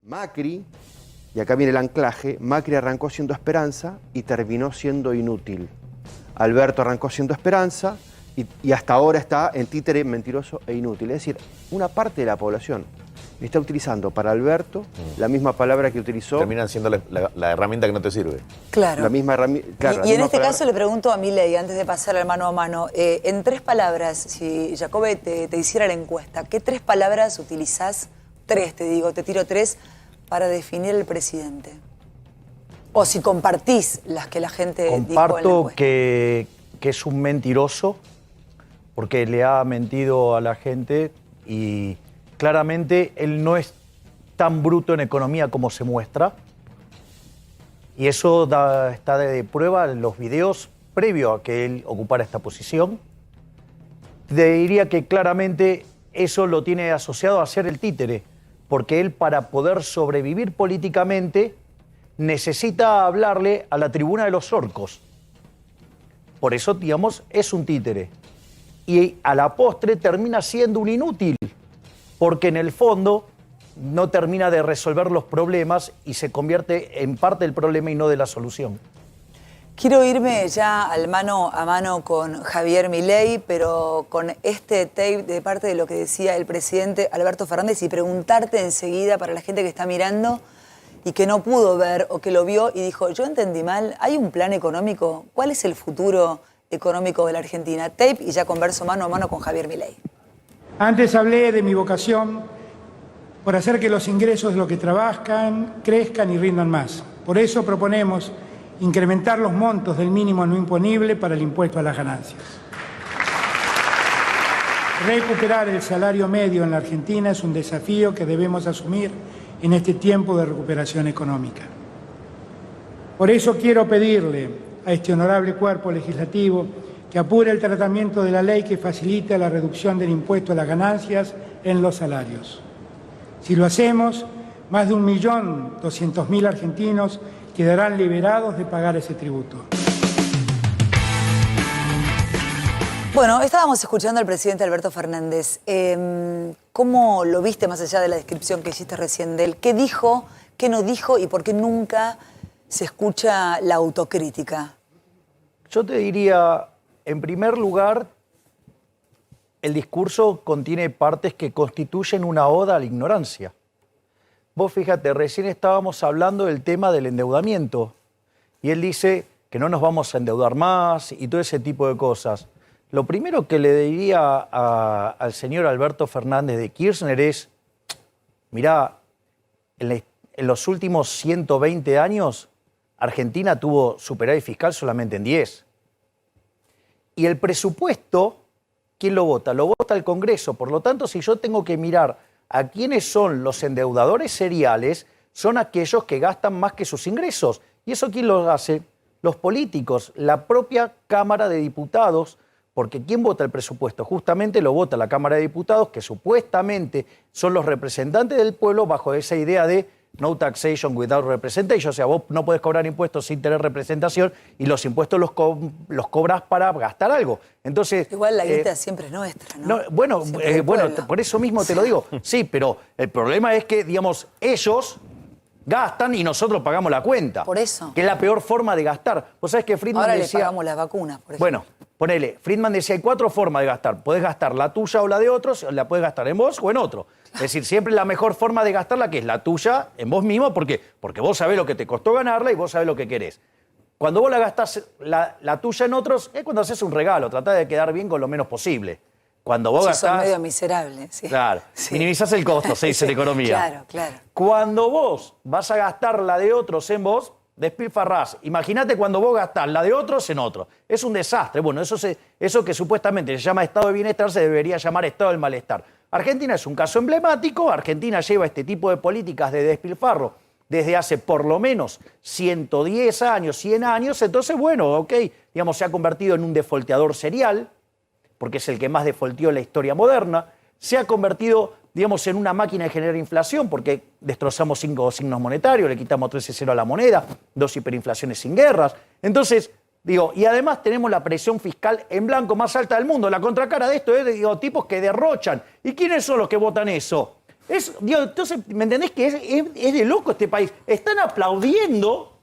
Macri, y acá viene el anclaje, Macri arrancó siendo esperanza y terminó siendo inútil. Alberto arrancó siendo esperanza y hasta ahora está en títere, mentiroso e inútil. Es decir, una parte de la población está utilizando para Alberto la misma palabra que utilizó. Terminan siendo la herramienta que no te sirve. Claro. La misma herramienta. Claro, y en este caso le pregunto a Milei, antes de pasar al mano a mano, en 3 palabras, si Jacobe te hiciera la encuesta, ¿qué 3 palabras utilizás? 3, te digo, te tiro 3 para definir al presidente. O si compartís las que la gente dijo en la Comparto encuesta. que es un mentiroso, porque le ha mentido a la gente y claramente él no es tan bruto en economía como se muestra. Y eso está de prueba en los videos previo a que él ocupara esta posición. Te diría que claramente eso lo tiene asociado a ser el títere, porque él, para poder sobrevivir políticamente, necesita hablarle a la tribuna de los orcos. Por eso, digamos, es un títere. Y a la postre termina siendo un inútil, porque en el fondo no termina de resolver los problemas y se convierte en parte del problema y no de la solución. Quiero irme ya al mano a mano con Javier Milei, pero con este tape de parte de lo que decía el presidente Alberto Fernández y preguntarte enseguida para la gente que está mirando y que no pudo ver o que lo vio y dijo, yo entendí mal, ¿hay un plan económico? ¿Cuál es el futuro económico de la Argentina? Tape y ya converso mano a mano con Javier Milei. Antes hablé de mi vocación por hacer que los ingresos de los que trabajan crezcan y rindan más. Por eso proponemos incrementar los montos del mínimo no imponible para el impuesto a las ganancias. Recuperar el salario medio en la Argentina es un desafío que debemos asumir en este tiempo de recuperación económica. Por eso quiero pedirle a este honorable cuerpo legislativo que apure el tratamiento de la ley que facilite la reducción del impuesto a las ganancias en los salarios. Si lo hacemos, más de 1.200.000 argentinos quedarán liberados de pagar ese tributo. Bueno, estábamos escuchando al presidente Alberto Fernández. ¿Cómo lo viste más allá de la descripción que hiciste recién de él? ¿Qué dijo, qué no dijo y por qué nunca se escucha la autocrítica? Yo te diría, en primer lugar, el discurso contiene partes que constituyen una oda a la ignorancia. Vos fíjate, recién estábamos hablando del tema del endeudamiento y él dice que no nos vamos a endeudar más y todo ese tipo de cosas. Lo primero que le diría al señor Alberto Fernández de Kirchner es, mirá, en los últimos 120 años Argentina tuvo superávit fiscal solamente en 10. Y el presupuesto, ¿quién lo vota? Lo vota el Congreso. Por lo tanto, si yo tengo que mirar a quiénes son los endeudadores seriales, son aquellos que gastan más que sus ingresos. ¿Y eso quién lo hace? Los políticos, la propia Cámara de Diputados, porque ¿quién vota el presupuesto? Justamente lo vota la Cámara de Diputados, que supuestamente son los representantes del pueblo bajo esa idea de no taxation without representation. O sea, vos no podés cobrar impuestos sin tener representación y los impuestos los cobras para gastar algo. Entonces, igual la guita siempre es nuestra, ¿no? Bueno, por eso mismo te lo digo. Sí, pero el problema es que, digamos, ellos gastan y nosotros pagamos la cuenta. Por eso. Que es la peor forma de gastar. Vos sabés que Friedman ahora decía... le pagamos las vacunas, por ejemplo. Bueno, ponele, Friedman decía, hay 4 formas de gastar. Podés gastar la tuya o la de otros, la podés gastar en vos o en otro. Es decir, siempre la mejor forma de gastarla, que es la tuya, en vos mismo, porque vos sabés lo que te costó ganarla y vos sabés lo que querés. Cuando vos la gastás la tuya en otros, es cuando haces un regalo, tratás de quedar bien con lo menos posible. Cuando vos gastás... son medio miserables, sí. Claro, sí. Minimizás el costo, se dice en economía. Claro, claro. Cuando vos vas a gastar la de otros en vos, despilfarrás. Imagínate cuando vos gastás la de otros en otro. Es un desastre. Bueno, eso que supuestamente se llama estado de bienestar se debería llamar estado del malestar. Argentina es un caso emblemático. Argentina lleva este tipo de políticas de despilfarro desde hace por lo menos 110 años, 100 años. Entonces, bueno, ok, digamos, se ha convertido en un defolteador serial, porque es el que más defolteó en la historia moderna. Se ha convertido, digamos, en una máquina de generar inflación, porque destrozamos 5 signos monetarios, le quitamos 13-0 a la moneda, 2 hiperinflaciones sin guerras. Entonces, digo, y además tenemos la presión fiscal en blanco más alta del mundo. La contracara de esto es, digo, tipos que derrochan. ¿Y quiénes son los que votan eso? Entonces, ¿me entendés que es de loco este país? Están aplaudiendo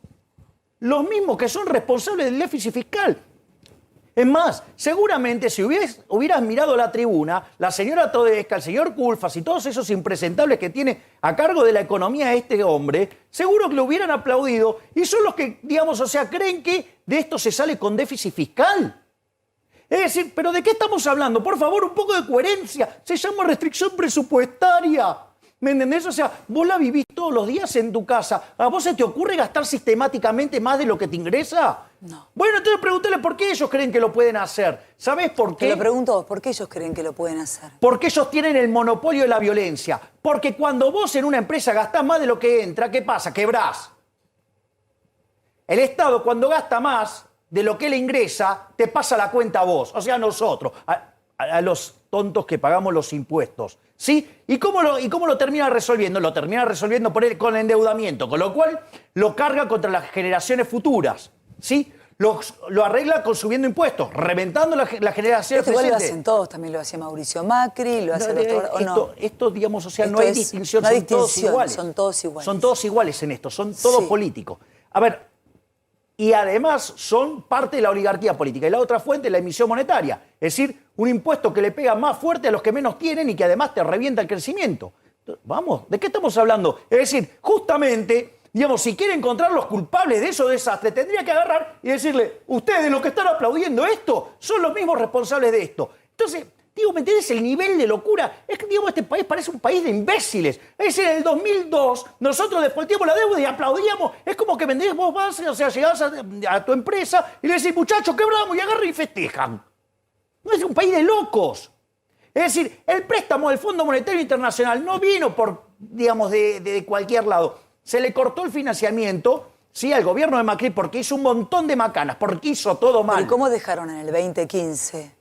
los mismos que son responsables del déficit fiscal. Es más, seguramente si hubieras mirado la tribuna, la señora Todesca, el señor Culfas y todos esos impresentables que tiene a cargo de la economía este hombre, seguro que lo hubieran aplaudido y son los que, digamos, o sea, creen que de esto se sale con déficit fiscal. Es decir, ¿pero de qué estamos hablando? Por favor, un poco de coherencia. Se llama restricción presupuestaria. ¿Me entendés? O sea, vos la vivís todos los días en tu casa. ¿A vos se te ocurre gastar sistemáticamente más de lo que te ingresa? No. Bueno, entonces pregúntale por qué ellos creen que lo pueden hacer. ¿Sabés por qué? Te lo pregunto vos, ¿por qué ellos creen que lo pueden hacer? Porque ellos tienen el monopolio de la violencia. Porque cuando vos en una empresa gastás más de lo que entra, ¿qué pasa? Quebrás. El Estado, cuando gasta más de lo que le ingresa, te pasa la cuenta a vos, o sea, a nosotros, a los tontos que pagamos los impuestos. ¿Sí? ¿Y cómo lo termina resolviendo? Lo termina resolviendo con endeudamiento, con lo cual lo carga contra las generaciones futuras. ¿Sí? Lo arregla subiendo impuestos, reventando las generaciones Esto igual lo presentes. hacen todos, también lo hacía Mauricio Macri, lo hace Esto, digamos, o sea, Esto no hay es- distinción, no hay son todos distinción, iguales. son todos iguales. Son todos iguales en esto, son todos Sí. políticos. A ver, y además son parte de la oligarquía política. Y la otra fuente es la emisión monetaria. Es decir, un impuesto que le pega más fuerte a los que menos tienen y que además te revienta el crecimiento. Vamos, ¿de qué estamos hablando? Es decir, justamente, digamos, si quiere encontrar los culpables de esos desastres, tendría que agarrar y decirle, ustedes los que están aplaudiendo esto, son los mismos responsables de esto. Entonces, digo, ¿me entendés el nivel de locura? Es que, digamos, este país parece un país de imbéciles. Es decir, en el 2002, nosotros despueltíamos la deuda y aplaudíamos. Es como que vendés, vos vas, o sea, llegás a tu empresa y le decís, muchachos, quebramos, y agarran y festejan. No es un país de locos. Es decir, el préstamo del Fondo Monetario Internacional no vino por, digamos, de cualquier lado. Se le cortó el financiamiento, sí, al gobierno de Macri porque hizo un montón de macanas, porque hizo todo mal. ¿Y cómo dejaron en el 2015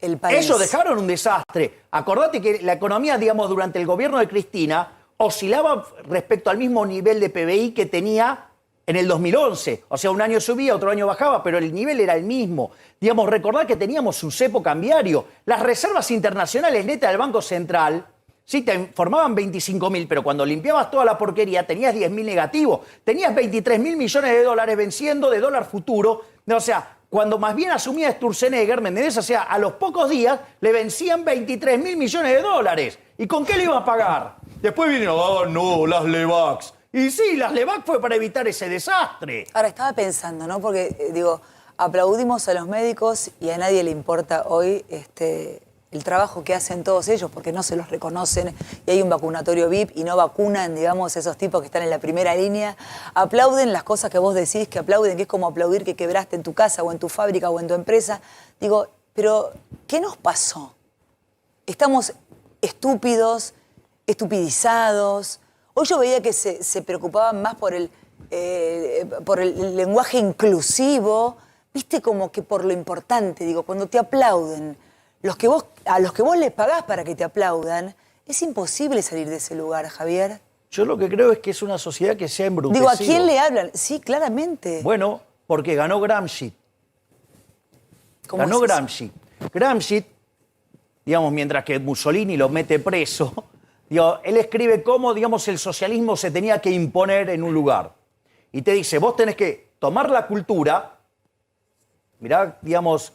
el país? Ellos dejaron un desastre. Acordate que la economía, digamos, durante el gobierno de Cristina oscilaba respecto al mismo nivel de PBI que tenía en el 2011. O sea, un año subía, otro año bajaba, pero el nivel era el mismo. Digamos, recordad que teníamos un cepo cambiario. Las reservas internacionales netas del Banco Central, sí, te formaban 25.000, pero cuando limpiabas toda la porquería tenías 10.000 negativos. Tenías 23.000 millones de dólares venciendo de dólar futuro. O sea, cuando más bien asumía Sturzenegger, ¿me entendés? O sea, a los pocos días le vencían 23.000 millones de dólares. ¿Y con qué le iba a pagar? Después vinieron, no, las LEVACs. Y sí, las LEVAC fue para evitar ese desastre. Ahora, estaba pensando, ¿no? Porque, digo, aplaudimos a los médicos y a nadie le importa hoy el trabajo que hacen todos ellos porque no se los reconocen y hay un vacunatorio VIP y no vacunan, digamos, esos tipos que están en la primera línea. Aplauden las cosas que vos decís, que aplauden, que es como aplaudir que quebraste en tu casa o en tu fábrica o en tu empresa. Digo, pero ¿qué nos pasó? Estamos estúpidos, estupidizados. Hoy yo veía que se preocupaban más por el lenguaje inclusivo, viste, como que por lo importante, digo, cuando te aplauden, a los que vos les pagás para que te aplaudan, es imposible salir de ese lugar, Javier. Yo lo que creo es que es una sociedad que se ha embrutecido. Digo, ¿a quién le hablan? Sí, claramente. Bueno, porque ganó Gramsci. ¿Cómo Ganó es eso? Gramsci. Gramsci, digamos, mientras que Mussolini lo mete preso, digo, él escribe cómo, digamos, el socialismo se tenía que imponer en un lugar. Y te dice, vos tenés que tomar la cultura, mirá, digamos,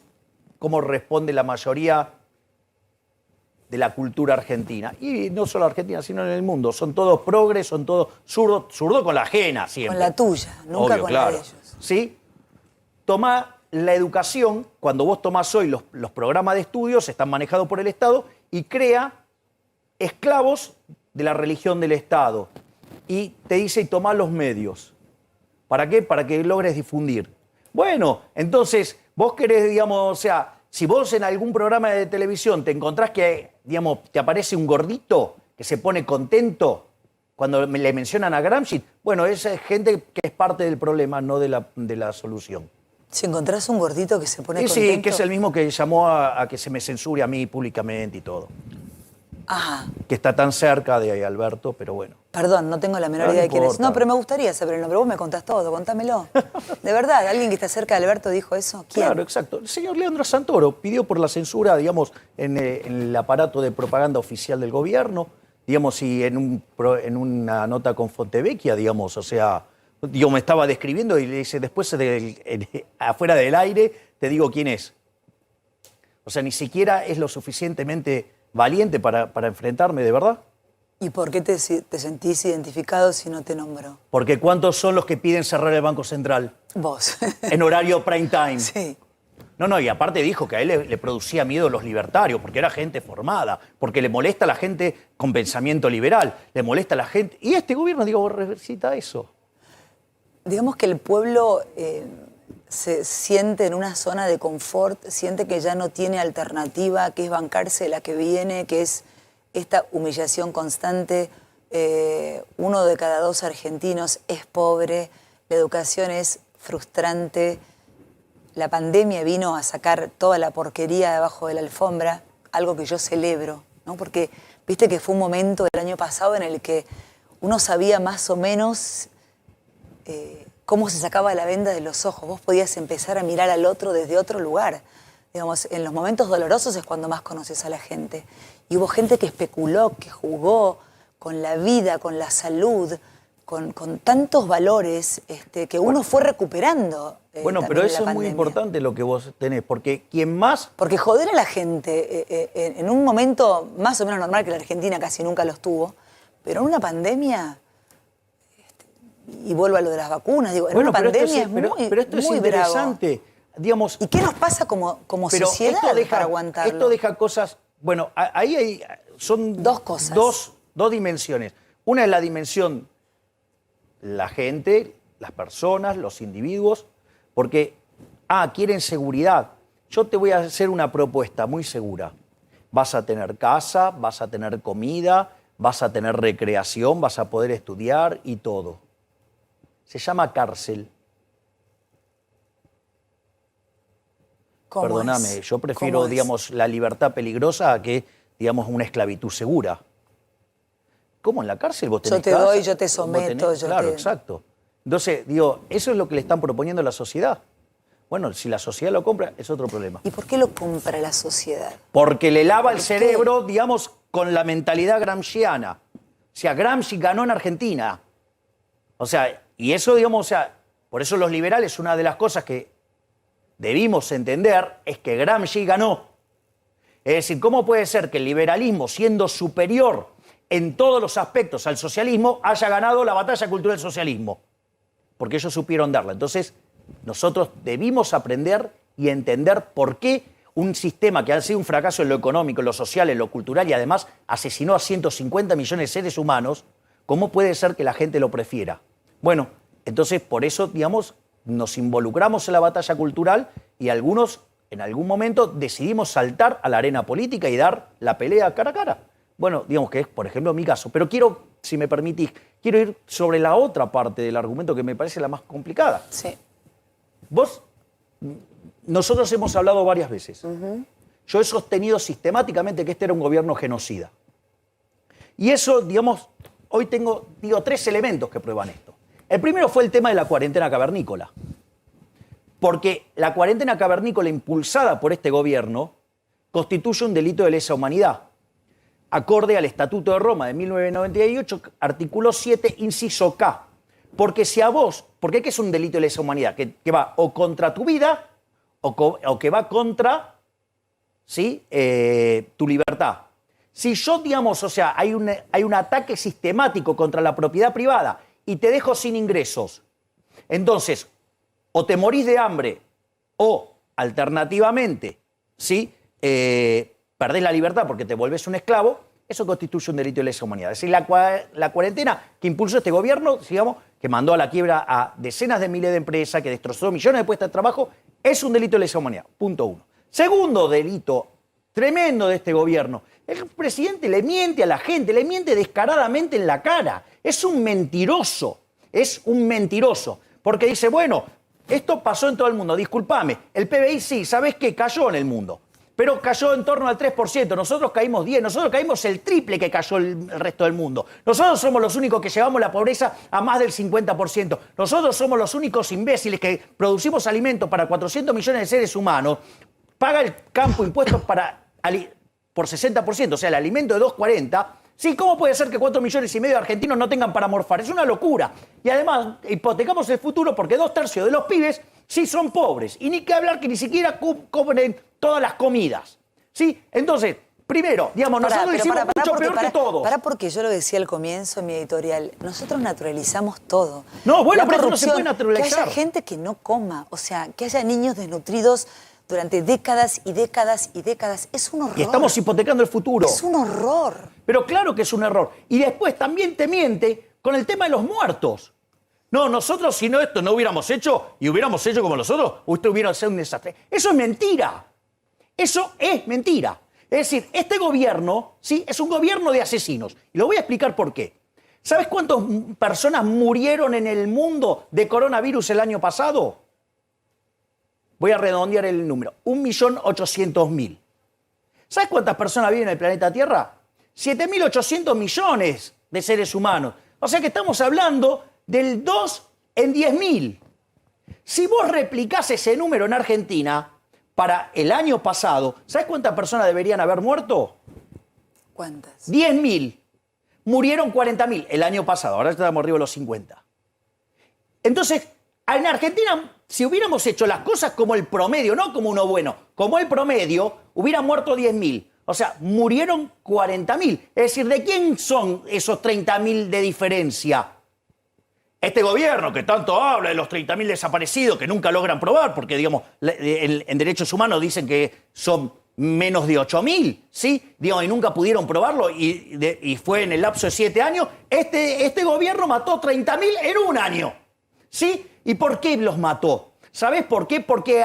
cómo responde la mayoría de la cultura argentina. Y no solo argentina, sino en el mundo. Son todos progres, son todos zurdo con la ajena siempre. Con la tuya, nunca Obvio, con claro. la de ellos. ¿Sí? Toma la educación, cuando vos tomás hoy los programas de estudios, están manejados por el Estado, y crea esclavos de la religión del Estado. Y te dice, y tomá los medios. ¿Para qué? Para que logres difundir. Bueno, entonces, vos querés, digamos, o sea, si vos en algún programa de televisión te encontrás que, digamos, te aparece un gordito que se pone contento cuando le mencionan a Gramsci, bueno, esa es gente que es parte del problema, no de la solución. Si encontrás un gordito que se pone Y contento... sí, que es el mismo que llamó a que se me censure a mí públicamente y todo. Ajá. Que está tan cerca de Alberto, pero bueno. Perdón, no tengo la menor No idea de quién es. importa. No, pero me gustaría saber el nombre. Vos me contás todo, contámelo. ¿De verdad? ¿Alguien que está cerca de Alberto dijo eso? ¿Quién? Claro, exacto. El señor Leandro Santoro pidió por la censura, digamos, en el aparato de propaganda oficial del gobierno. digamos, si en una nota con Fontevecchia, digamos, o sea, digo, me estaba describiendo y le dice, después afuera del aire te digo quién es. O sea, ni siquiera es lo suficientemente valiente para enfrentarme, ¿de verdad? ¿Y por qué te sentís identificado si no te nombró? Porque ¿cuántos son los que piden cerrar el Banco Central? Vos. En horario prime time. Sí. No, y aparte dijo que a él le producía miedo los libertarios, porque era gente formada, porque le molesta a la gente con pensamiento liberal, le molesta a la gente... Y este gobierno, digo, reversita eso. Digamos que el pueblo se siente en una zona de confort, siente que ya no tiene alternativa, que es bancarse la que viene, que es esta humillación constante. 1 de cada 2 argentinos es pobre, la educación es frustrante. La pandemia vino a sacar toda la porquería debajo de la alfombra, algo que yo celebro, ¿no? Porque viste que fue un momento el año pasado en el que uno sabía más o menos cómo se sacaba la venda de los ojos. Vos podías empezar a mirar al otro desde otro lugar. Digamos, en los momentos dolorosos es cuando más conoces a la gente. Y hubo gente que especuló, que jugó con la vida, con la salud, con tantos valores que uno fue recuperando. Bueno, pero eso es muy importante lo que vos tenés, porque quien más... Porque joder a la gente en un momento más o menos normal, que la Argentina casi nunca los tuvo, pero en una pandemia, y vuelvo a lo de las vacunas, digo, en una pandemia es muy pero esto es interesante, digamos... ¿Y qué nos pasa como sociedad para aguantarlo? Esto deja cosas... Bueno, ahí son... Dos cosas. Dos dimensiones. Una es la dimensión la gente, las personas, los individuos, porque, quieren seguridad. Yo te voy a hacer una propuesta muy segura. Vas a tener casa, vas a tener comida, vas a tener recreación, vas a poder estudiar y todo. Se llama cárcel. Perdóname, yo prefiero, digamos, la libertad peligrosa a que, digamos, una esclavitud segura. ¿Cómo en la cárcel vos tenés yo te casa? Doy, yo te someto. Claro, exacto. Entonces, digo, eso es lo que le están proponiendo a la sociedad. Bueno, si la sociedad lo compra, es otro problema. ¿Y por qué lo compra la sociedad? Porque le lava el cerebro, digamos, con la mentalidad gramsciana. O sea, Gramsci ganó en Argentina. O sea, y eso, digamos, o sea, por eso los liberales, una de las cosas que debimos entender es que Gramsci ganó. Es decir, ¿cómo puede ser que el liberalismo, siendo superior en todos los aspectos al socialismo, haya ganado la batalla cultural del socialismo? Porque ellos supieron darla. Entonces, nosotros debimos aprender y entender por qué un sistema que ha sido un fracaso en lo económico, en lo social, en lo cultural y además asesinó a 150 millones de seres humanos, ¿cómo puede ser que la gente lo prefiera? Bueno, entonces por eso, digamos, nos involucramos en la batalla cultural y algunos en algún momento decidimos saltar a la arena política y dar la pelea cara a cara. Bueno, digamos que es, por ejemplo, mi caso. Pero quiero, si me permitís, quiero ir sobre la otra parte del argumento que me parece la más complicada. Sí. Nosotros hemos hablado varias veces. Yo he sostenido sistemáticamente que este era un gobierno genocida. Y eso, digamos, hoy tengo, 3 elementos que prueban esto. El primero fue el tema de la cuarentena cavernícola. Porque la cuarentena cavernícola impulsada por este gobierno constituye un delito de lesa humanidad, acorde al Estatuto de Roma de 1998, artículo 7, inciso K. Porque si a vos, porque ¿qué es un delito de lesa humanidad? Que va o contra tu vida o que va contra, ¿sí? Tu libertad. Si yo, digamos, o sea, hay un ataque sistemático contra la propiedad privada y te dejo sin ingresos, entonces, o te morís de hambre o, alternativamente, ¿sí? Perdés la libertad porque te volvés un esclavo, eso constituye un delito de lesa humanidad. Es decir, la cuarentena que impulsó este gobierno, digamos, que mandó a la quiebra a decenas de miles de empresas, que destrozó millones de puestos de trabajo, es un delito de lesa humanidad. Punto 1. Segundo delito tremendo de este gobierno. El presidente le miente a la gente, le miente descaradamente en la cara. Es un mentiroso, Porque dice, bueno, esto pasó en todo el mundo, discúlpame, el PBI sí, ¿sabés qué? Cayó en el mundo. Pero cayó en torno al 3%, nosotros caímos 10%, nosotros caímos el triple que cayó el resto del mundo. Nosotros somos los únicos que llevamos la pobreza a más del 50%. Nosotros somos los únicos imbéciles que producimos alimentos para 400 millones de seres humanos, paga el campo impuestos por 60%, o sea, el alimento de 2.40, Sí, ¿cómo puede ser que 4,5 millones de argentinos no tengan para morfar? Es una locura. Y además hipotecamos el futuro porque 2/3 de los pibes sí son pobres. Y ni que hablar que ni siquiera cobren todas las comidas. ¿Sí? Entonces, primero, digamos, nosotros hicimos mucho peor que todos. Pará, porque yo lo decía al comienzo en mi editorial. Nosotros naturalizamos todo. No, bueno, La pero eso no se corrupción, puede naturalizar. Que haya gente que no coma, o sea, que haya niños desnutridos durante décadas y décadas y décadas. Es un horror. Y estamos hipotecando el futuro. Es un horror. Pero claro que es un error. Y después también te miente con el tema de los muertos. No, nosotros si no esto no hubiéramos hecho y hubiéramos hecho como nosotros, usted hubiera sido un desastre. Eso es mentira. Eso es mentira. Es decir, este gobierno, ¿sí? Es un gobierno de asesinos. Y lo voy a explicar por qué. ¿Sabes cuántas personas murieron en el mundo de coronavirus el año pasado? Voy a redondear el número. 1.800.000. ¿Sabes cuántas personas viven en el planeta Tierra? 7.800 millones de seres humanos. O sea que estamos hablando del 2 en 10.000. Si vos replicás ese número en Argentina, para el año pasado, ¿sabes cuántas personas deberían haber muerto? ¿Cuántas? 10.000. Murieron 40.000 el año pasado. Ahora estamos arriba de los 50. Entonces, en Argentina, si hubiéramos hecho las cosas como el promedio, no como uno bueno, como el promedio, hubieran muerto 10.000. O sea, murieron 40.000. Es decir, ¿de quién son esos 30.000 de diferencia? Este gobierno que tanto habla de los 30.000 desaparecidos que nunca logran probar, porque, digamos, en derechos humanos dicen que son menos de 8.000, ¿sí? Digamos, y nunca pudieron probarlo y fue en el lapso de 7 años. Este gobierno mató 30.000 en un año, ¿sí? ¿Y por qué los mató? ¿Sabés por qué? Porque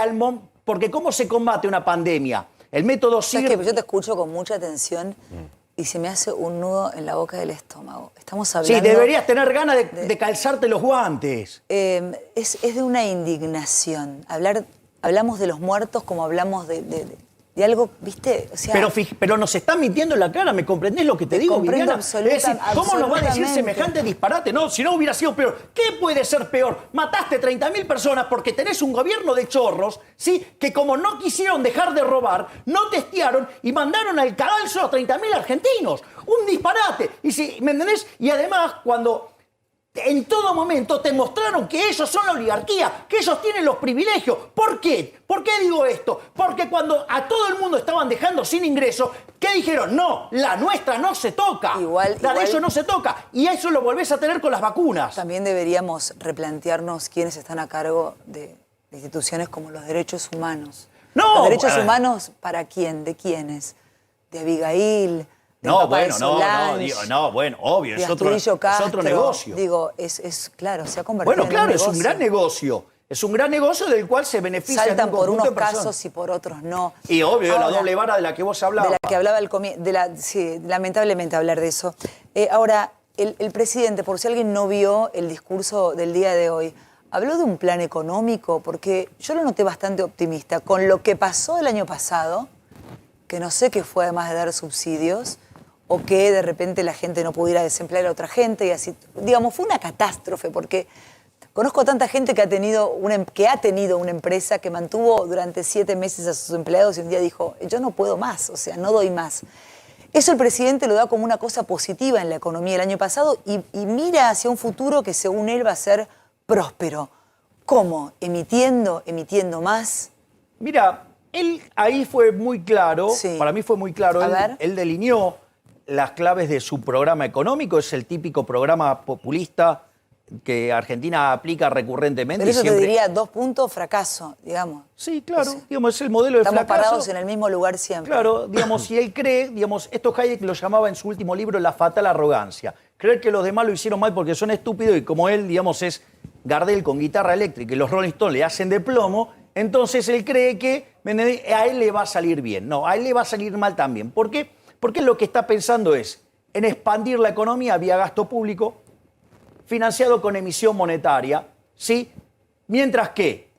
¿cómo se combate una pandemia? El método ¿Sabes SIR... que yo te escucho con mucha atención y se me hace un nudo en la boca del estómago? Estamos hablando... Sí, deberías tener ganas de calzarte los guantes. Es de una indignación. Hablamos de los muertos como hablamos de algo, ¿viste? O sea, Pero nos están mintiendo en la cara, ¿me comprendés lo que te digo, comprendo Viviana? Es decir, ¿cómo nos va a decir absolutamente. semejante disparate? No, si no hubiera sido peor. ¿Qué puede ser peor? Mataste 30.000 personas porque tenés un gobierno de chorros, ¿sí? Que como no quisieron dejar de robar, no testearon y mandaron al cadalso a 30.000 argentinos. Un disparate. ¿Me entendés? Y además, cuando... En todo momento te mostraron que ellos son la oligarquía, que ellos tienen los privilegios. ¿Por qué? ¿Por qué digo esto? Porque cuando a todo el mundo estaban dejando sin ingresos, ¿qué dijeron? No, la nuestra no se toca. La de ellos no se toca. Y eso lo volvés a tener con las vacunas. También deberíamos replantearnos quiénes están a cargo de instituciones como los derechos humanos. No, ¿Los derechos humanos para quién? ¿De quiénes? ¿De Abigail? No, bueno, bueno, obvio, es otro negocio. Digo, es claro, se ha convertido Bueno, claro, en un negocio. es un gran negocio. Es un gran negocio del cual se benefician Saltan un por conjunto unos de personas. casos y por otros no. Y obvio, Ahora, la doble vara de la que vos hablabas. De la que hablaba al comienzo. Sí, lamentablemente hablar de eso. Ahora, el presidente, por si alguien no vio el discurso del día de hoy, habló de un plan económico, porque yo lo noté bastante optimista. Con lo que pasó el año pasado, que no sé qué fue además de dar subsidios, o que de repente la gente no pudiera desemplear a otra gente y así. Digamos, fue una catástrofe porque conozco tanta gente que ha tenido una empresa que mantuvo durante 7 meses a sus empleados y un día dijo, yo no puedo más, o sea, no doy más. Eso el presidente lo da como una cosa positiva en la economía el año pasado y mira hacia un futuro que según él va a ser próspero. ¿Cómo? ¿Emitiendo más? Mira, él ahí fue muy claro, Sí. para mí fue muy claro, él delineó las claves de su programa económico, es el típico programa populista que Argentina aplica recurrentemente. Pero eso siempre... te diría 2 puntos, fracaso, digamos. Sí, claro, digamos, es el modelo de Estamos fracaso. parados en el mismo lugar siempre. Claro, digamos, si él cree, digamos, esto Hayek lo llamaba en su último libro la fatal arrogancia. Creer que los demás lo hicieron mal porque son estúpidos y como él, digamos, es Gardel con guitarra eléctrica y los Rolling Stones le hacen de plomo, entonces él cree que a él le va a salir bien. No, a él le va a salir mal también. ¿Por qué? Porque lo que está pensando es en expandir la economía vía gasto público, financiado con emisión monetaria, ¿sí? Mientras que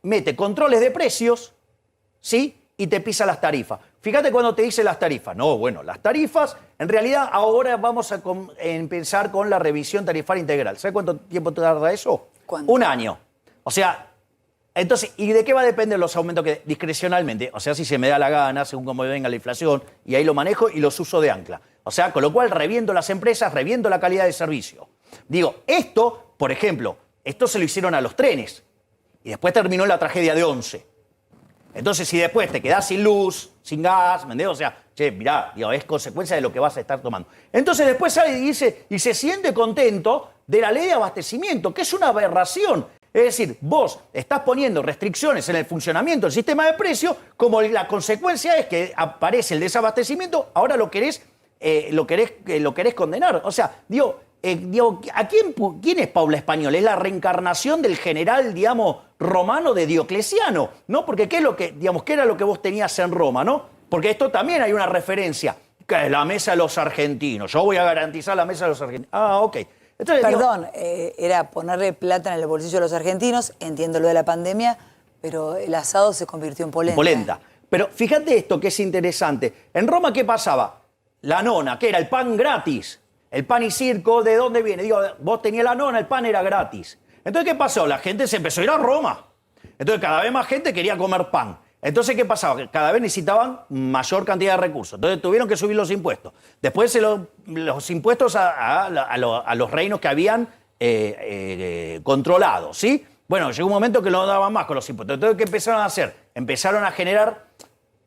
mete controles de precios, ¿sí? Y te pisa las tarifas. Fíjate cuando te dice las tarifas. No, bueno, las tarifas, en realidad ahora vamos a empezar con la revisión tarifaria integral. ¿Sabes cuánto tiempo tarda eso? ¿Cuánto? 1 año. O sea, entonces, ¿y de qué va a depender los aumentos que discrecionalmente? O sea, si se me da la gana, según cómo venga la inflación, y ahí lo manejo y los uso de ancla. O O sea, con lo cual reviento las empresas, reviento la calidad de servicio. Digo, esto, por ejemplo, esto se lo hicieron a los trenes. Y después terminó la tragedia de Once. Entonces, si después te quedás sin luz, sin gas, ¿me entiendes? O sea, che, mirá, digo, es consecuencia de lo que vas a estar tomando. Entonces, después sale y dice, y se siente contento de la ley de abastecimiento, que es una aberración. Es decir, vos estás poniendo restricciones en el funcionamiento del sistema de precios, como la consecuencia es que aparece el desabastecimiento, ahora lo querés condenar. O sea, digo, ¿quién es Paula Español? Es la reencarnación del general, digamos, romano de Diocleciano, ¿no? Porque ¿qué era lo que vos tenías en Roma, no? Porque esto también hay una referencia, que es la mesa de los argentinos. Yo voy a garantizar la mesa de los argentinos. Ah, ok. Entonces, Perdón, era ponerle plata en el bolsillo de los argentinos, entiendo lo de la pandemia, pero el asado se convirtió en polenta. Polenta. Pero fíjate esto que es interesante. En Roma, ¿qué pasaba? La nona, que era el pan gratis. El pan y circo, ¿de dónde viene? Digo, vos tenías la nona, el pan era gratis. Entonces, ¿qué pasó? La gente se empezó a ir a Roma. Entonces, cada vez más gente quería comer pan. Entonces, ¿qué pasaba? Que cada vez necesitaban mayor cantidad de recursos. Entonces, tuvieron que subir los impuestos. Después, los impuestos a los reinos que habían controlado, ¿sí? Bueno, llegó un momento que no daban más con los impuestos. Entonces, ¿qué empezaron a hacer? Empezaron a generar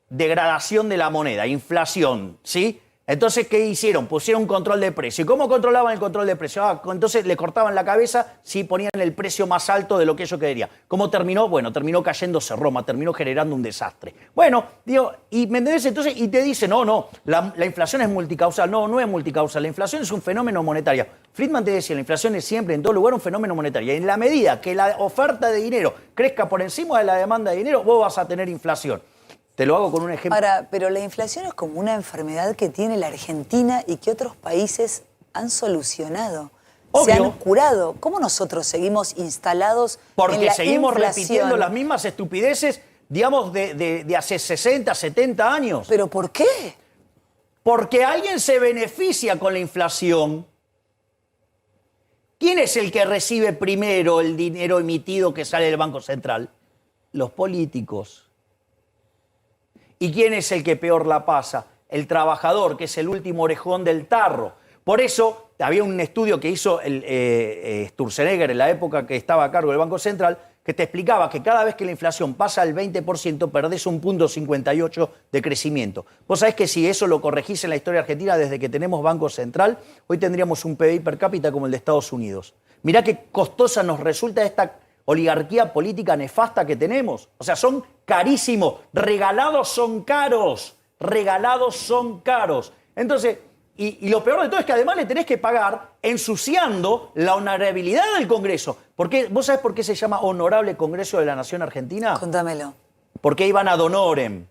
degradación de la moneda, inflación, ¿sí? Entonces, ¿qué hicieron? Pusieron un control de precio. ¿Y cómo controlaban el control de precio? Entonces le cortaban la cabeza si ponían el precio más alto de lo que ellos querían. ¿Cómo terminó? Bueno, terminó cayéndose Roma, terminó generando un desastre. Bueno, digo, y ¿me entendés? Entonces, y te dice, no, la inflación es multicausal. No, no es multicausal. La inflación es un fenómeno monetario. Friedman te decía, la inflación es siempre, en todo lugar, un fenómeno monetario. Y en la medida que la oferta de dinero crezca por encima de la demanda de dinero, vos vas a tener inflación. Te lo hago con un ejemplo. Ahora, pero la inflación es como una enfermedad que tiene la Argentina y que otros países han solucionado. Obvio. Se han curado. ¿Cómo nosotros seguimos instalados Porque en la seguimos inflación? repitiendo las mismas estupideces, digamos, de hace 60, 70 años. ¿Pero por qué? Porque alguien se beneficia con la inflación. ¿Quién es el que recibe primero el dinero emitido que sale del Banco Central? Los políticos. ¿Y quién es el que peor la pasa? El trabajador, que es el último orejón del tarro. Por eso, había un estudio que hizo Sturzenegger en la época que estaba a cargo del Banco Central, que te explicaba que cada vez que la inflación pasa al 20%, perdés un 0,58 de crecimiento. Vos sabés que si eso lo corregís en la historia argentina, desde que tenemos Banco Central, hoy tendríamos un PBI per cápita como el de Estados Unidos. Mirá qué costosa nos resulta esta oligarquía política nefasta que tenemos. O sea, son carísimos. Regalados son caros. Regalados son caros. Entonces, y lo peor de todo es que además le tenés que pagar ensuciando la honorabilidad del Congreso. ¿Vos sabés por qué se llama Honorable Congreso de la Nación Argentina? Contámelo. Porque iban ad honorem.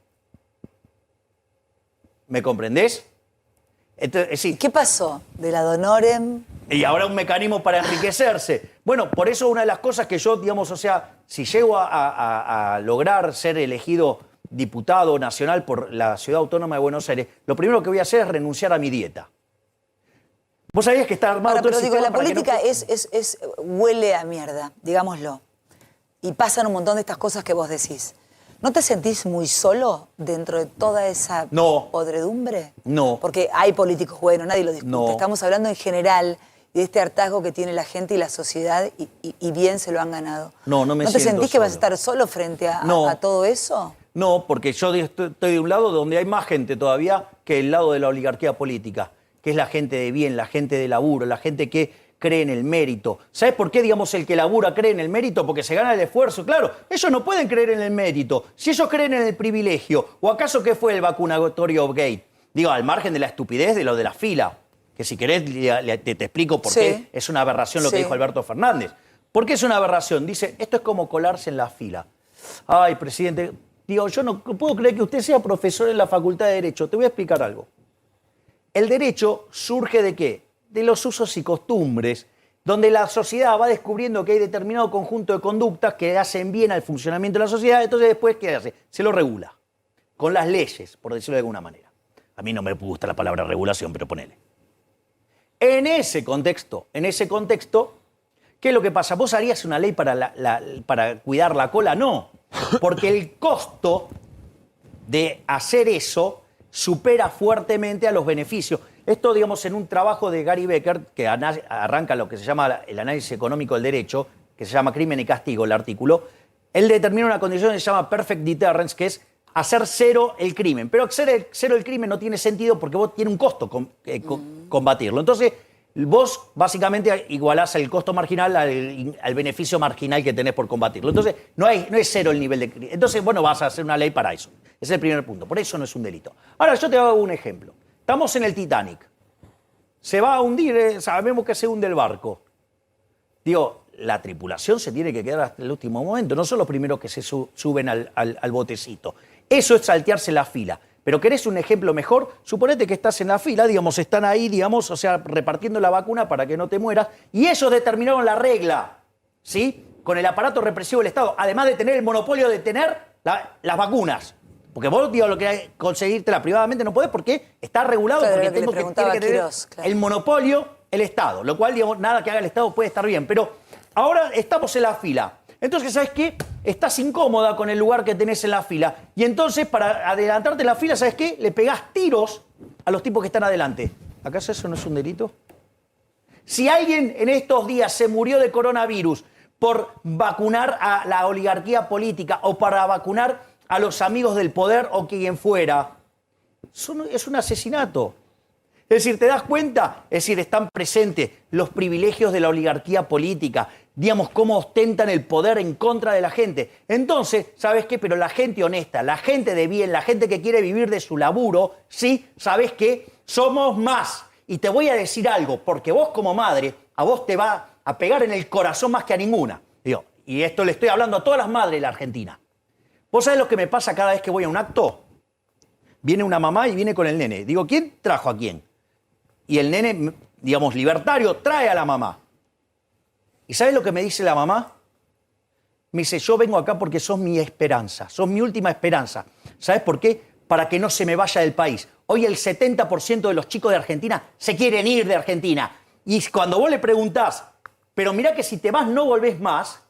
¿Me comprendés? Entonces, sí. ¿Qué pasó de la Donorem? Y ahora un mecanismo para enriquecerse. Bueno, por eso una de las cosas que yo, digamos, o sea, si llego a lograr ser elegido diputado nacional por la Ciudad Autónoma de Buenos Aires, lo primero que voy a hacer es renunciar a mi dieta. ¿Vos sabías que está armado Ahora, todo pero el digo, sistema la para que política no... huele a mierda, digámoslo. Y pasan un montón de estas cosas que vos decís. ¿No te sentís muy solo dentro de toda esa podredumbre? No. Porque hay políticos buenos, nadie lo discute. No. Estamos hablando en general de este hartazgo que tiene la gente y la sociedad y bien se lo han ganado. No me ¿No te siento sentís que vas a solo. estar solo frente a todo eso? No, porque yo estoy de un lado donde hay más gente todavía que el lado de la oligarquía política, que es la gente de bien, la gente de laburo, la gente que cree en el mérito. ¿Sabes por qué, digamos, el que labura cree en el mérito? Porque se gana el esfuerzo. Claro, ellos no pueden creer en el mérito. Si ellos creen en el privilegio, ¿o acaso qué fue el vacunatorio Gate? Digo, al margen de la estupidez de lo de la fila, que si querés te explico por qué es una aberración lo que dijo Alberto Fernández. ¿Por qué es una aberración? Dice, esto es como colarse en la fila. Ay, presidente, digo, yo no puedo creer que usted sea profesor en la Facultad de Derecho. Te voy a explicar algo. El derecho surge ¿de qué? De los usos y costumbres, donde la sociedad va descubriendo que hay determinado conjunto de conductas que hacen bien al funcionamiento de la sociedad, entonces después, ¿qué hace? Se lo regula, con las leyes, por decirlo de alguna manera. A mí no me gusta la palabra regulación, pero ponele. En ese contexto, ¿qué es lo que pasa? ¿Vos harías una ley para cuidar la cola? No, porque el costo de hacer eso supera fuertemente a los beneficios. Esto, digamos, en un trabajo de Gary Becker, que arranca lo que se llama el análisis económico del derecho, que se llama Crimen y Castigo, el artículo, él determina una condición que se llama perfect deterrence, que es hacer cero el crimen. Pero hacer cero el crimen no tiene sentido porque vos tiene un costo combatirlo. Entonces, vos básicamente igualás el costo marginal al beneficio marginal que tenés por combatirlo. Entonces, no es cero el nivel de crimen. Entonces, bueno, vas a hacer una ley para eso. Ese es el primer punto. Por eso no es un delito. Ahora, yo te hago un ejemplo. Estamos en el Titanic. Se va a hundir, sabemos que se hunde el barco. Digo, la tripulación se tiene que quedar hasta el último momento. No son los primeros que se suben al botecito. Eso es saltearse la fila. Pero ¿querés un ejemplo mejor? Suponete que estás en la fila, digamos, están ahí, digamos, o sea, repartiendo la vacuna para que no te mueras, y ellos determinaron la regla, ¿sí? Con el aparato represivo del Estado, además de tener el monopolio de tener las vacunas. Porque vos, digo, lo que conseguírtela privadamente no podés porque está regulado, claro, porque tiene que tener Quirós, claro. el monopolio, el Estado, lo cual, digamos, nada que haga el Estado puede estar bien. Pero ahora estamos en la fila. Entonces, ¿sabes qué? Estás incómoda con el lugar que tenés en la fila. Y entonces, para adelantarte en la fila, ¿sabes qué? Le pegás tiros a los tipos que están adelante. ¿Acaso eso no es un delito? Si alguien en estos días se murió de coronavirus por vacunar a la oligarquía política o para vacunar a los amigos del poder o quien fuera, eso es un asesinato. Es decir, ¿te das cuenta? Es decir, están presentes los privilegios de la oligarquía política, digamos, cómo ostentan el poder en contra de la gente. Entonces, ¿sabes qué? Pero la gente honesta, la gente de bien, la gente que quiere vivir de su laburo, sí, ¿sabes qué? Somos más. Y te voy a decir algo, porque vos como madre, a vos te va a pegar en el corazón más que a ninguna. Digo, y esto le estoy hablando a todas las madres de la Argentina. ¿Vos sabés lo que me pasa cada vez que voy a un acto? Viene una mamá y viene con el nene. Digo, ¿quién trajo a quién? Y el nene, digamos, libertario, trae a la mamá. ¿Y sabes lo que me dice la mamá? Me dice, yo vengo acá porque sos mi esperanza, sos mi última esperanza. ¿Sabes por qué? Para que no se me vaya del país. Hoy el 70% de los chicos de Argentina se quieren ir de Argentina. Y cuando vos le preguntás, pero mirá que si te vas no volvés más,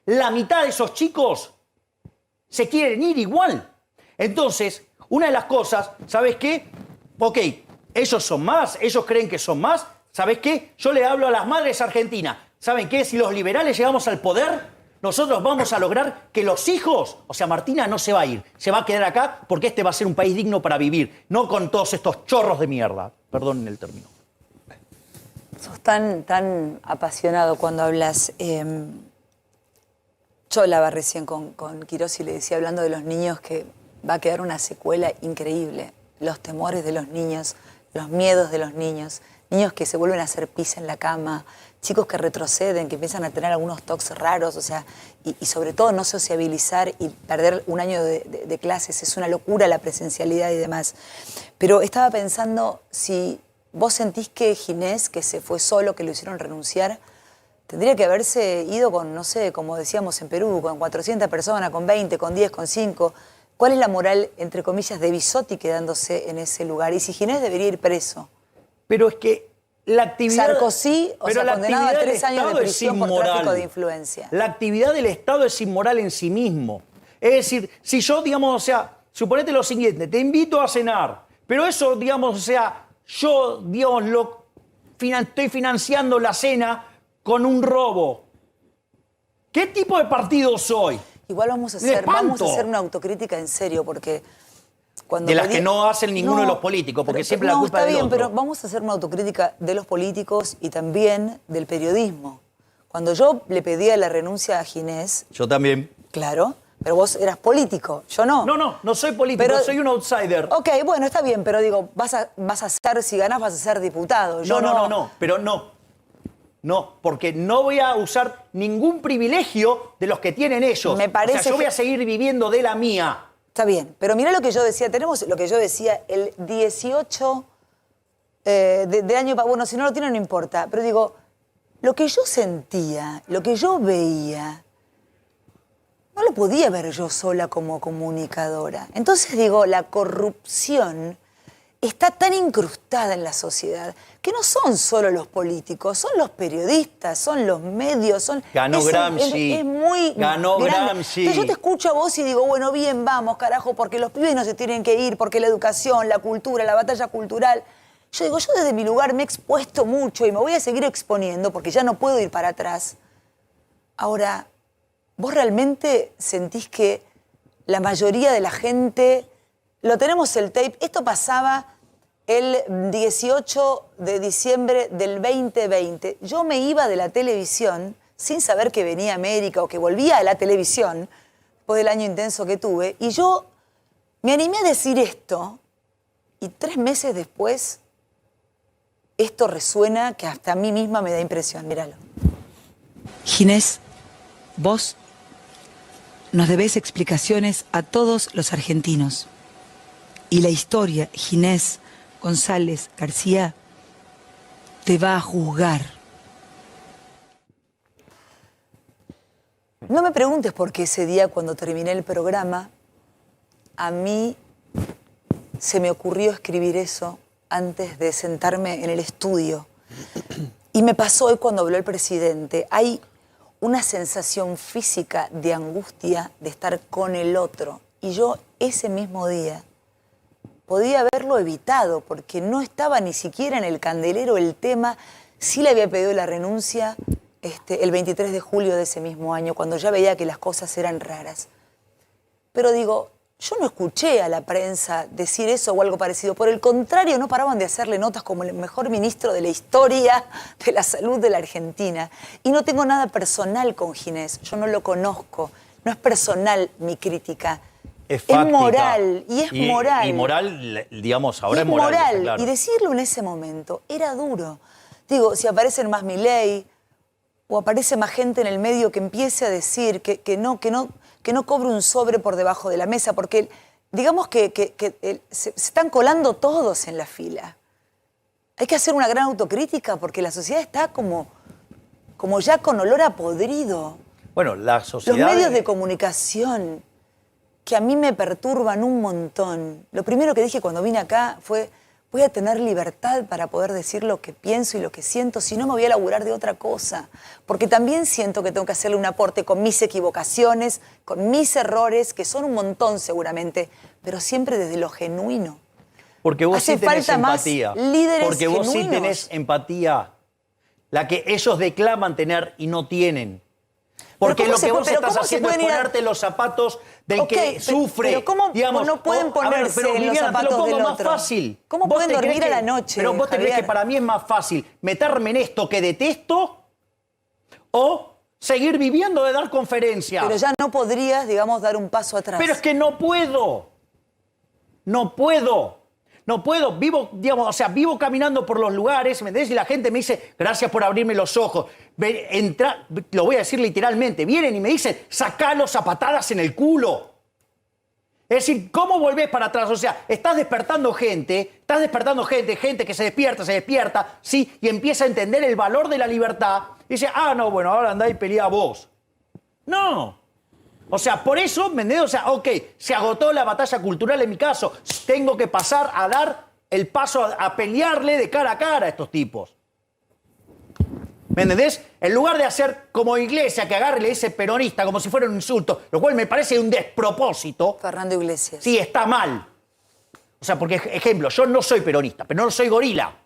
la mitad de esos chicos se quieren ir igual. Entonces, una de las cosas, ¿sabes qué? Ok, ellos son más, ellos creen que son más. ¿Sabes qué? Yo le hablo a las madres argentinas. ¿Saben qué? Si los liberales llegamos al poder, nosotros vamos a lograr que los hijos, o sea, Martina no se va a ir, se va a quedar acá porque este va a ser un país digno para vivir, no con todos estos chorros de mierda. Perdonen el término. Sos tan apasionado cuando hablas. Yo hablaba recién con Quirós y le decía, hablando de los niños, que va a quedar una secuela increíble. Los temores de los niños, los miedos de los niños, niños que se vuelven a hacer pis en la cama, chicos que retroceden, que empiezan a tener algunos tocs raros, o sea, y sobre todo no sociabilizar y perder un año de clases. Es una locura la presencialidad y demás. Pero estaba pensando, si vos sentís que Ginés, que se fue solo, que lo hicieron renunciar, tendría que haberse ido con, no sé, como decíamos en Perú, con 400 personas, con 20, con 10, con 5. ¿Cuál es la moral, entre comillas, de Bisotti quedándose en ese lugar? Y si Ginés debería ir preso. Pero es que la actividad... Sarkozy, o sea, condenado a 3 años de prisión por tráfico de influencia. La actividad del Estado es inmoral en sí mismo. Es decir, si yo, digamos, o sea, suponete lo siguiente, te invito a cenar, pero eso, digamos, o sea, yo, digamos, estoy financiando la cena con un robo. ¿Qué tipo de partido soy? Igual vamos a hacer una autocrítica en serio, porque cuando de las que no hacen ninguno de los políticos, porque siempre la culpa es del otro. Está bien, pero vamos a hacer una autocrítica de los políticos y también del periodismo. Cuando yo le pedía la renuncia a Ginés... Yo también. Claro, pero vos eras político, yo no. No soy político, pero, soy un outsider. Ok, bueno, está bien, pero digo, vas a ser, si ganás vas a ser diputado. Yo No, porque no voy a usar ningún privilegio de los que tienen elos. Me parece, o sea, yo voy a seguir viviendo de la mía. Está bien, pero mirá lo que yo decía. Tenemos lo que yo decía el 18 de año... Bueno, si no lo tienen no importa. Pero digo, lo que yo sentía, lo que yo veía, no lo podía ver yo sola como comunicadora. Entonces digo, la corrupción está tan incrustada en la sociedad que no son solo los políticos, son los periodistas, son los medios, son... Ganó Gramsci. Es muy ganó grande. Gramsci. Entonces yo te escucho a vos y digo, bueno, bien, vamos, carajo, porque los pibes no se tienen que ir, porque la educación, la cultura, la batalla cultural... Yo digo, yo desde mi lugar me he expuesto mucho y me voy a seguir exponiendo porque ya no puedo ir para atrás. Ahora, ¿vos realmente sentís que la mayoría de la gente... Lo tenemos el tape, esto pasaba el 18 de diciembre del 2020. Yo me iba de la televisión sin saber que venía América o que volvía a la televisión después del año intenso que tuve. Y yo me animé a decir esto y 3 meses después esto resuena que hasta a mí misma me da impresión. Míralo. Ginés, vos nos debés explicaciones a todos los argentinos. Y la historia, Ginés González García, te va a juzgar. No me preguntes por qué ese día, cuando terminé el programa, a mí se me ocurrió escribir eso antes de sentarme en el estudio. Y me pasó hoy cuando habló el presidente. Hay una sensación física de angustia de estar con el otro. Y yo ese mismo día podía haberlo evitado porque no estaba ni siquiera en el candelero el tema. Sí le había pedido la renuncia el 23 de julio de ese mismo año, cuando ya veía que las cosas eran raras. Pero digo, yo no escuché a la prensa decir eso o algo parecido. Por el contrario, no paraban de hacerle notas como el mejor ministro de la historia de la salud de la Argentina. Y no tengo nada personal con Ginés. Yo no lo conozco. No es personal mi crítica. Es fáctica. Es moral. Y es moral. Y moral, digamos, ahora y es moral. moral. Claro. Y decirlo en ese momento era duro. Digo, si aparecen más Milei o aparece más gente en el medio que empiece a decir que no cobre un sobre por debajo de la mesa, porque digamos que se están colando todos en la fila. Hay que hacer una gran autocrítica porque la sociedad está como ya con olor a podrido. Bueno, la sociedad... Los medios de comunicación, que a mí me perturban un montón. Lo primero que dije cuando vine acá fue, voy a tener libertad para poder decir lo que pienso y lo que siento, si no me voy a laburar de otra cosa. Porque también siento que tengo que hacerle un aporte con mis equivocaciones, con mis errores, que son un montón seguramente, pero siempre desde lo genuino. Porque vos Hace sí tenés falta más empatía. líderes Porque vos sí genuinos. tenés empatía. La que ellos declaman tener y no tienen. Porque lo que vos estás haciendo es ponerte los zapatos del que sufre. Pero ¿cómo digamos, no pueden ponerse en los Viviana, zapatos te lo pongo del más otro? fácil. ¿Cómo ¿Vos pueden te creés dormir a la noche, Pero vos te creés Javier? que para mí es más fácil meterme en esto que detesto o seguir viviendo de dar conferencias. Pero ya no podrías, digamos, dar un paso atrás. Pero es que no puedo. No puedo. No puedo. Vivo, digamos, o sea, vivo caminando por los lugares, ¿me entendés? Y la gente me dice, gracias por abrirme los ojos. Lo voy a decir literalmente. Vienen y me dicen, sacalos a patadas en el culo. Es decir, ¿cómo volvés para atrás? O sea, estás despertando gente que se despierta, ¿sí? Y empieza a entender el valor de la libertad. Y dice, no, bueno, ahora andá y pelea vos. No. O sea, por eso, ¿me entendés? O sea, ok, se agotó la batalla cultural en mi caso. Tengo que pasar a dar el paso a pelearle de cara a cara a estos tipos. ¿Me entendés? En lugar de hacer como Iglesia, que agarre y le dice peronista como si fuera un insulto, lo cual me parece un despropósito. Fernando Iglesias. Sí, está mal. O sea, porque, ejemplo, yo no soy peronista, pero no soy gorila.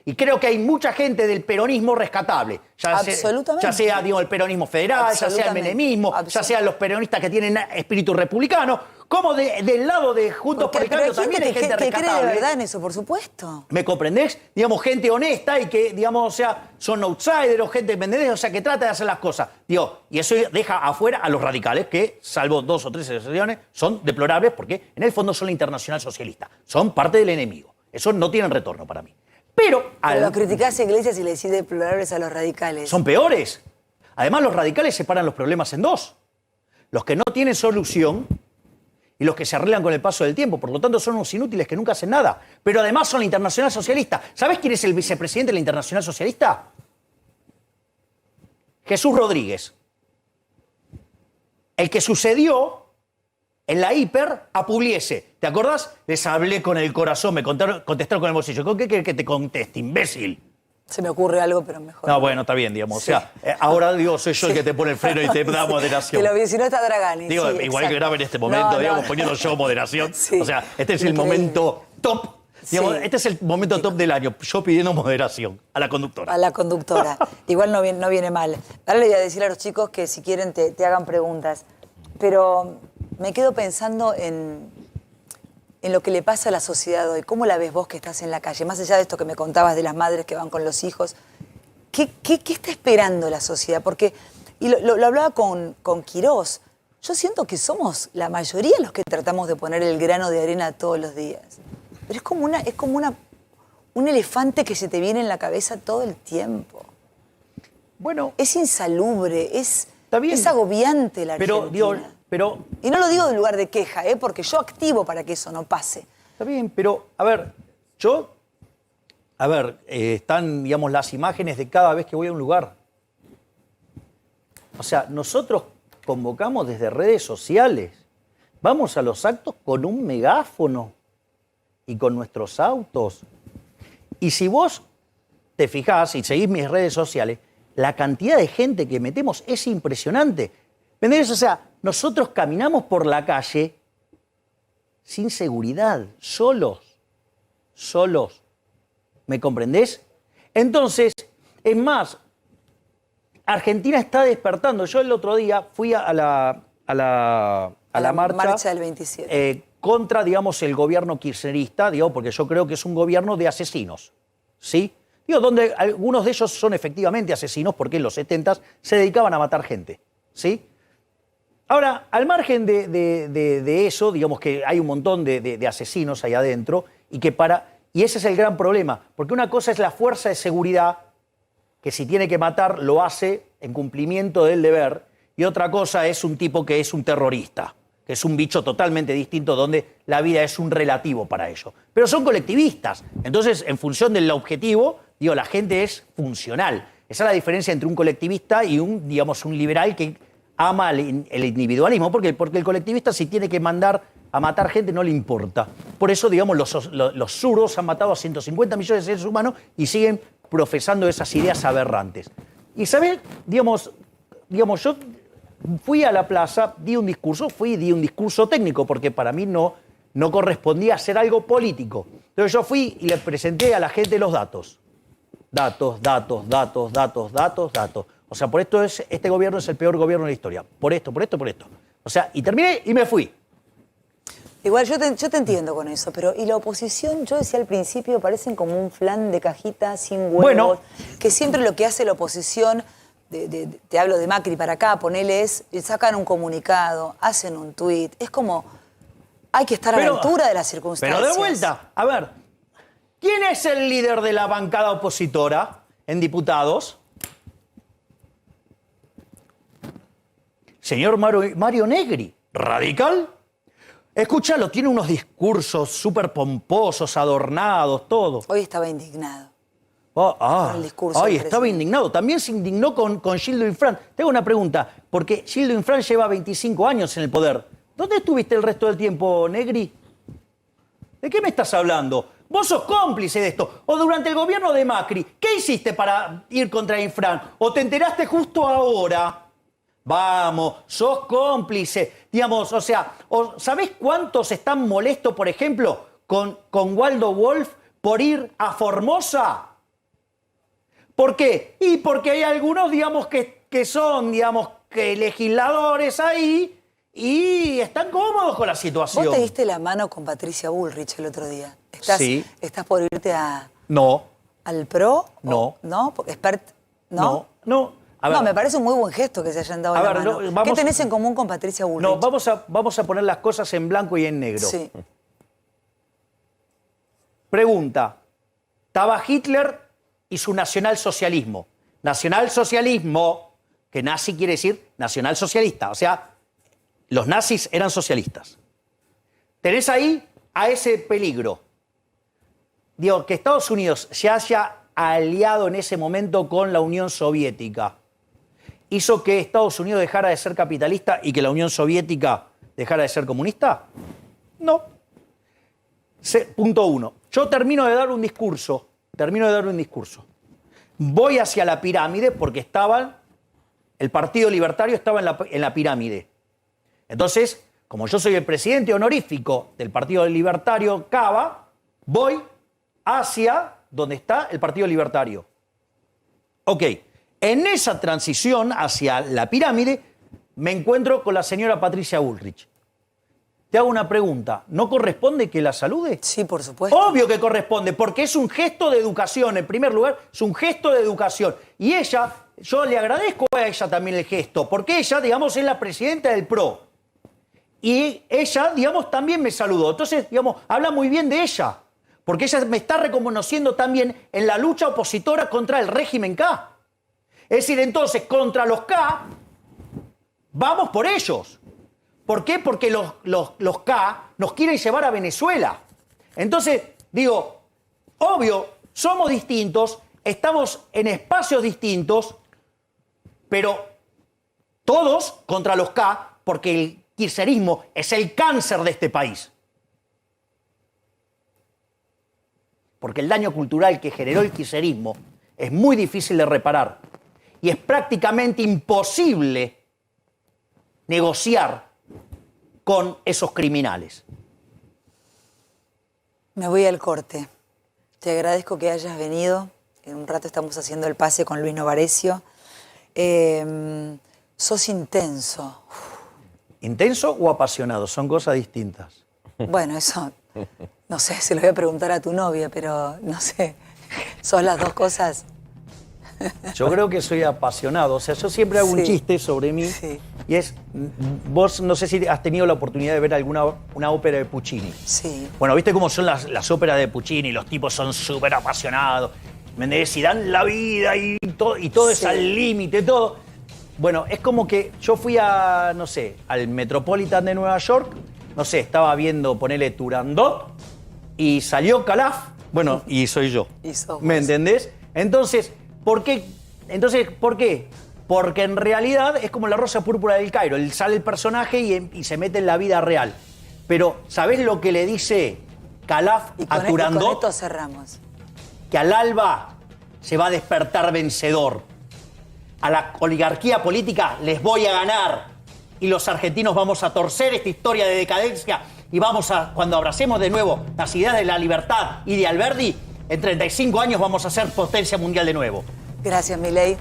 Y creo que hay mucha gente del peronismo rescatable. Absolutamente. Ya sea digo, el peronismo federal, ya sea el menemismo, ya sean los peronistas que tienen espíritu republicano, como del lado de Juntos por el Cambio también hay gente que cree rescatable. de verdad en eso, por supuesto. ¿Me comprendés? Digamos, gente honesta y que, digamos, o sea, son outsiders o gente, ¿me entendés? O sea, que trata de hacer las cosas. Digo, y eso deja afuera a los radicales, que, salvo 2 o 3 excepciones, son deplorables porque en el fondo son la Internacional Socialista. Son parte del enemigo. Eso no tienen retorno para mí. Pero lo criticás a Iglesias y le decís deplorables a los radicales. son peores. Además, los radicales separan los problemas en 2. Los que no tienen solución y los que se arreglan con el paso del tiempo. Por lo tanto, son unos inútiles que nunca hacen nada. Pero además son la Internacional Socialista. ¿Sabés quién es el vicepresidente de la Internacional Socialista? Jesús Rodríguez. El que sucedió en la hiper a Pugliese. ¿Te acordás? Les hablé con el corazón, me contestaron con el bolsillo. ¿Con qué querés que te conteste, imbécil? Se me ocurre algo, pero mejor. No, bueno, está bien, digamos. Sí. O sea, ahora digo, soy yo el que te pone el freno y te da moderación. Que lo si no está Dragani. Digo, sí, igual exacto. que grave en este momento, digamos, poniendo yo moderación. Sí. O sea, este es el Increíble. momento top Digamos, Sí. este es el momento top del año. Yo pidiendo moderación a la conductora. A la conductora. Igual no viene mal. Ahora le voy a decir a los chicos que si quieren te hagan preguntas. Pero me quedo pensando en lo que le pasa a la sociedad hoy. ¿Cómo la ves vos que estás en la calle? Más allá de esto que me contabas de las madres que van con los hijos, ¿qué está esperando la sociedad? Porque, y lo hablaba con Quirós, yo siento que somos la mayoría los que tratamos de poner el grano de arena todos los días. Pero es como un elefante que se te viene en la cabeza todo el tiempo. Bueno, Es insalubre, es bien. agobiante la pero, Argentina. pero Y no lo digo de lugar de queja, porque yo activo para que eso no pase. está bien, pero, están, digamos, las imágenes de cada vez que voy a un lugar. O sea, nosotros convocamos desde redes sociales. Vamos a los actos con un megáfono y con nuestros autos. Y si vos te fijás y seguís mis redes sociales, la cantidad de gente que metemos es impresionante. ¿Me entendés? O sea, nosotros caminamos por la calle sin seguridad, solos. ¿Me comprendés? Entonces, es más, Argentina está despertando. Yo el otro día fui a la marcha del 27. contra, digamos, el gobierno kirchnerista, digo, porque yo creo que es un gobierno de asesinos, ¿sí? Digo, donde algunos de ellos son efectivamente asesinos porque en los 70 se dedicaban a matar gente, ¿sí? Ahora, al margen de eso, digamos que hay un montón de asesinos ahí adentro y ese es el gran problema, porque una cosa es la fuerza de seguridad, que si tiene que matar lo hace en cumplimiento del deber, y otra cosa es un tipo que es un terrorista, que es un bicho totalmente distinto donde la vida es un relativo para ellos. Pero son colectivistas, entonces en función del objetivo, digo, la gente es funcional. Esa es la diferencia entre un colectivista y un liberal que ama el individualismo, porque el colectivista si tiene que mandar a matar gente no le importa. Por eso, digamos, los zurdos han matado a 150 millones de seres humanos y siguen profesando esas ideas aberrantes. Y, ¿sabes? Digamos, yo fui a la plaza, di un discurso técnico, porque para mí no correspondía hacer algo político. Entonces yo fui y le presenté a la gente los datos. Datos. O sea, por esto este gobierno es el peor gobierno de la historia. Por esto. O sea, y terminé y me fui. Igual yo te entiendo con eso, pero y la oposición, yo decía al principio, parecen como un flan de cajita sin huevos, Bueno. que siempre lo que hace la oposición, te hablo de Macri para acá, ponele sacan un comunicado, hacen un tuit, es como, hay que estar a la altura de las circunstancias. Pero de vuelta, a ver, ¿quién es el líder de la bancada opositora en diputados? Señor Mario Negri, radical. Escúchalo, tiene unos discursos súper pomposos, adornados, todo. Hoy estaba indignado. Con el discurso del estaba presidente. indignado. También se indignó con Gildo Infran. Tengo una pregunta, porque Gildo Infran lleva 25 años en el poder. ¿Dónde estuviste el resto del tiempo, Negri? ¿De qué me estás hablando? Vos sos cómplice de esto. O durante el gobierno de Macri, ¿qué hiciste para ir contra Infran? ¿O te enteraste justo ahora? Vamos, sos cómplice. Digamos, o sea, ¿sabés cuántos están molestos, por ejemplo, con Waldo Wolf por ir a Formosa? ¿Por qué? Y porque hay algunos, digamos, que son, digamos, que legisladores ahí y están cómodos con la situación. Vos te diste la mano con Patricia Bullrich el otro día. Sí. ¿Estás por irte No. al PRO? No. ¿No? ¿No? No. A ver, No, me parece un muy buen gesto que se hayan dado la mano. ¿Qué tenés en común con Patricia Bullrich? No, vamos a poner las cosas en blanco y en negro. Sí. Pregunta. Estaba Hitler y su nacionalsocialismo. Nacionalsocialismo, que nazi quiere decir nacionalsocialista. O sea, los nazis eran socialistas. Tenés ahí a ese peligro. Digo, que Estados Unidos se haya aliado en ese momento con la Unión Soviética. ¿Hizo que Estados Unidos dejara de ser capitalista y que la Unión Soviética dejara de ser comunista? No. Punto 1. Yo termino de dar un discurso. Voy hacia la pirámide porque el Partido Libertario estaba en la pirámide. Entonces, como yo soy el presidente honorífico del Partido Libertario Cava, voy hacia donde está el Partido Libertario. Ok, en esa transición hacia la pirámide me encuentro con la señora Patricia Bullrich. Te hago una pregunta, ¿no corresponde que la salude? Sí, por supuesto. Obvio que corresponde, porque es un gesto de educación, en primer lugar, es un gesto de educación. Y ella, yo le agradezco a ella también el gesto, porque ella, digamos, es la presidenta del PRO. Y ella, digamos, también me saludó. Entonces, digamos, habla muy bien de ella, porque ella me está reconociendo también en la lucha opositora contra el régimen K. Es decir, entonces, contra los K, vamos por ellos. ¿Por qué? Porque los K nos quieren llevar a Venezuela. Entonces, digo, obvio, somos distintos, estamos en espacios distintos, pero todos contra los K, porque el kirchnerismo es el cáncer de este país. Porque el daño cultural que generó el kirchnerismo es muy difícil de reparar y es prácticamente imposible negociar con esos criminales. Me voy al corte. Te agradezco que hayas venido. En un rato estamos haciendo el pase con Luis Novarecio. Sos intenso. ¿Intenso o apasionado? Son cosas distintas. Bueno, eso, no sé, se lo voy a preguntar a tu novia, pero no sé. ¿Sos las dos cosas? Yo creo que soy apasionado. O sea, yo siempre hago un Sí. chiste sobre mí. Sí. Y es, vos no sé si has tenido la oportunidad de ver una ópera de Puccini. Sí. Bueno, ¿viste cómo son las óperas de Puccini? Los tipos son súper apasionados. ¿Me entendés? Y dan la vida y todo es Sí. al límite, todo. Bueno, es como que yo fui a, no sé, al Metropolitan de Nueva York. No sé, estaba viendo, ponele Turandot. Y salió Calaf. Bueno, y soy yo. Y sos ¿Me vos. entendés? Entonces, ¿por qué? ¿Por qué? Porque en realidad es como la Rosa Púrpura del Cairo. Sale el personaje y se mete en la vida real. Pero, ¿sabés lo que le dice Calaf Y a con Turandot? esto cerramos. Que al alba se va a despertar vencedor. A la oligarquía política les voy a ganar. Y los argentinos vamos a torcer esta historia de decadencia y vamos a, cuando abracemos de nuevo las ideas de la libertad y de Alberdi, en 35 años vamos a ser potencia mundial de nuevo. Gracias, Milei.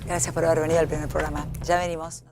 Gracias por haber venido al primer programa. Ya venimos.